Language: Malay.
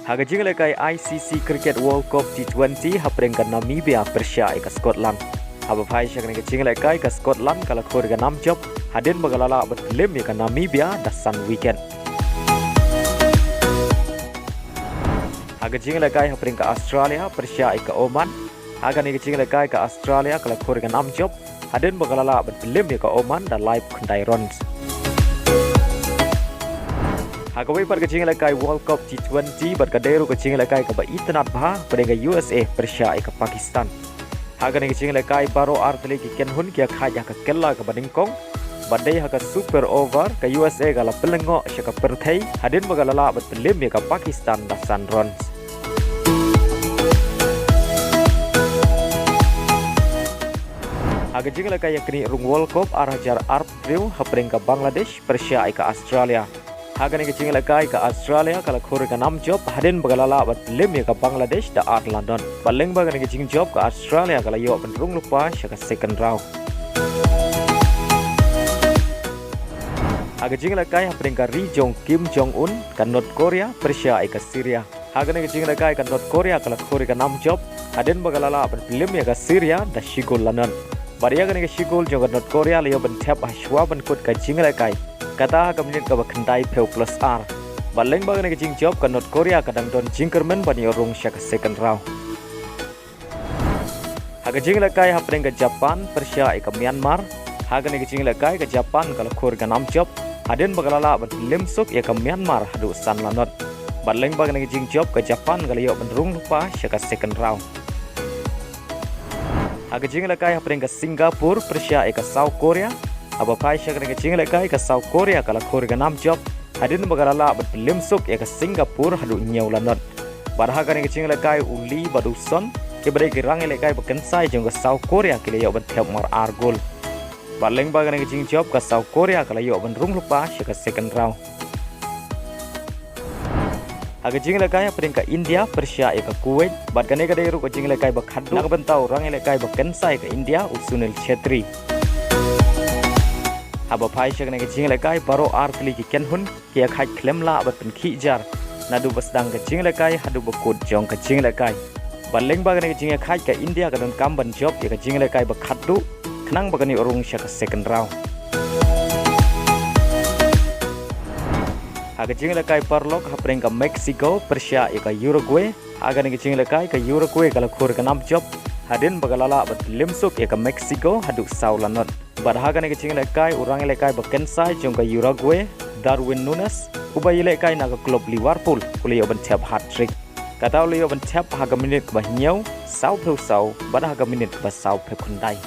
Haga jinglekai ICC Cricket World Cup T20 haprengkan Namibia Persia ke Scotland. Haba phai syakne ke jinglekai ke Scotland kala Khur ke 6 job hadin bagalala berlim ke Namibia dasan weekend. Haga jinglekai hapreng ke Australia Persia ke Oman. Haga ni ke jinglekai ke Australia kala Khur ke 6 job hadin bagalala berlim ke Oman dan live kundai runs. Hagawai pada kecing lekai World Cup T20 berkaderu kecing lekai ke Itnat Bah pada USA Persia ke Pakistan. Haga ni kecing lekai baru artli ke Kenhun kia khaya ke Kella ke Badingkong. Badai haga super over ke USA ke la pelengok syaka perthai hadin bagalala berpelim ke Pakistan dasan runs. Haga jing lekai yakni rung World Cup arhajar Arab Drew hapreng ke Bangladesh Persia ke Australia. Haga ni kecing lekai ke Australia kala Khur ke 6 job hadin bagalala berpelim ke Bangladesh da art London. Paling baga ni kecing job ke Australia kala yo penrung lupa syaka second round. Haga jing lekai hapreng ke Ri Jong Kim Jong Un ke North Korea Persia ke Syria. Haga ni kecing lekai ke North Korea kala Khur ke 6 job hadin bagalala berpelim ke Syria da Shigol London. Baria ni ke Shigol jong ke North Korea liyo bentep ahshwa benkut ke jing lekai. Kata kemudian ke kendai peu plus R. Baleng bagan ke jing job ke North Korea kadang don jingkermen bani orang syaka second round. Haga jing lekai hapreng ke Japan Persia ke Myanmar. Haga ni ke jing lekai ke Japan kalau Khur ke 6 job hadin bagalala berlim suk ke Myanmar hadu san lanot. Baleng bagan ke jing job ke Japan kalau yo benrung lupa syaka second round. Haga jing lekai hapreng ke Singapura Persia ke South Korea. Aba phai syakne ke jing lekai ke South Korea kala Khur ke 6 job hadin bagalala berpelim suk ke Singapura hadu nyau lanot. Barhaga ni ke jing lekai uli baduson ke bere ke rang lekai bekensai jong ke South Korea ke yo bentep mar argol. Baleng baga ni ke jing job ke South Korea kala yo benrung lupa syaka second round. Haga jing lekai peringkat India Persia ke Kuwait badkane ke deru ke jing lekai bakhadu nak bentau rang lekai bekensai ke India Sunil Chhetri. Haba phai syakne ke jing lekai baru artli ke Kenhun kia khai klem la bat pen khijar nadu basdang ke jing lekai hadu bakut jong ke jing lekai. Baleng bagane ke jing khai ke India ke don kamban job ke jing lekai bakhadu kenang bagani urung syaka second round. Haga jing lekai parlok hapreng ke Mexico Persia ke Uruguay. Haga ni ke jing lekai ke Uruguay kalau Khur ke 6 job hadin bagalala bat limsuk ke Mexico hadu saulanot. Barhaga ni ke jing lekai urang lekai bekensai jong ke Uruguay Darwin Nunez ubai lekai na ke klub Liverpool kuliyo bentep Hattrick. Kata liyo bentep haga minit ke bahnyau sau peu sau barhaga minit ke sau pe kundai.